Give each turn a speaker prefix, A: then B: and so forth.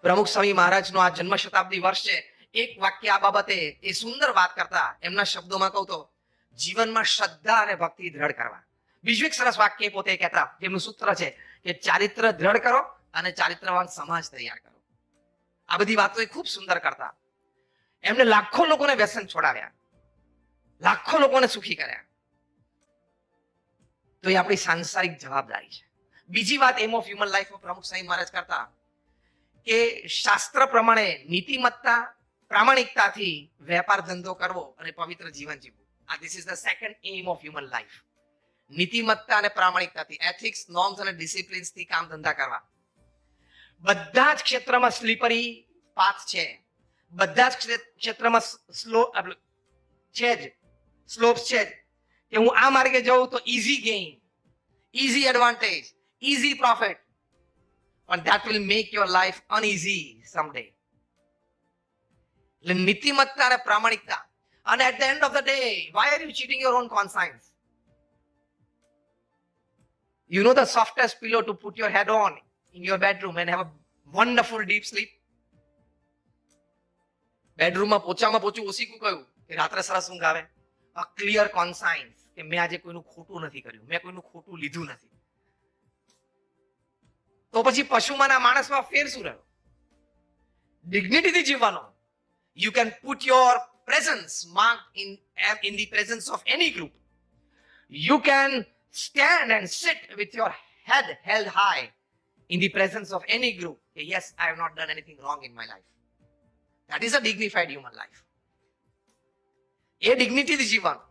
A: પ્રમુખ સ્વામી મહારાજનો આ જન્મ શતાબ્દી વર્ષ છે. એક વાક્ય આ બાબતે એ સુંદર વાત કરતા એમના શબ્દોમાં કહું તો જીવનમાં શ્રદ્ધા અને ભક્તિ દ્રઢ કરવા. બીજું એક સરસ વાક્ય પોતે કહેતા, જેમનું સૂત્ર છે કે ચારિત્ર દ્રઢ કરો અને ચારિત્રવાન સમાજ તૈયાર કરો. આ બધી વાતો એ ખૂબ સુંદર કરતા. એમને લાખો લોકોને વ્યસન છોડાવ્યા, લાખો લોકોને સુખી કર્યા. તો એ આપણી સાંસારિક જવાબદારી છે. બીજી વાત એમ ઓફ હ્યુમન લાઈફ પ્રમુખ સ્વામી મહારાજ કરતા કે શાસ્ત્ર પ્રમાણે નીતિમત્તા પ્રામાણિકતાથી વેપાર ધંધો કરવો અને પવિત્ર જીવન જીવવું. આ this is the second aim of human life. નીતિમત્તા અને પ્રામાણિકતાથી, એથિક્સ, નોર્મ્સ અને ડિસિપ્લિન્સ થી કામ ધંધા કરવા. બધા જ ક્ષેત્રમાં સ્લીપરી પાથ છે, બધા જ ક્ષેત્રમાં સ્લોપ્સ છે કે હું આ માર્ગે જાઉં તો easy gain, easy advantage, easy profit, but that will make your life uneasy someday. એટલે નીતિમત્તા અને પ્રામાણિકતા. અને at the end of the day, why are you cheating your own conscience? You know the softest pillow to put your head on in your bedroom and have a wonderful deep sleep? બેડરૂમમાં પોચામાં પોચું ઓસીકું કયું કે રાત્રે સરસ ઊંઘ આવે. a clear conscience કે મેં આજે કોઈનું ખોટું નથી કર્યું, મેં કોઈનું ખોટું લીધું નથી. તો પછી પશુમાં ના માણસમાં ફેર શું રહ્યો? ડિગ્નિટીથી જીવવાનો. You can put your presence marked in the presence of any group. You can stand and sit with your head held high in the presence of any group. Yes, I have not done anything wrong in my life. That is a dignified human life. એ ડિગ્નિટીથી જીવવાનું.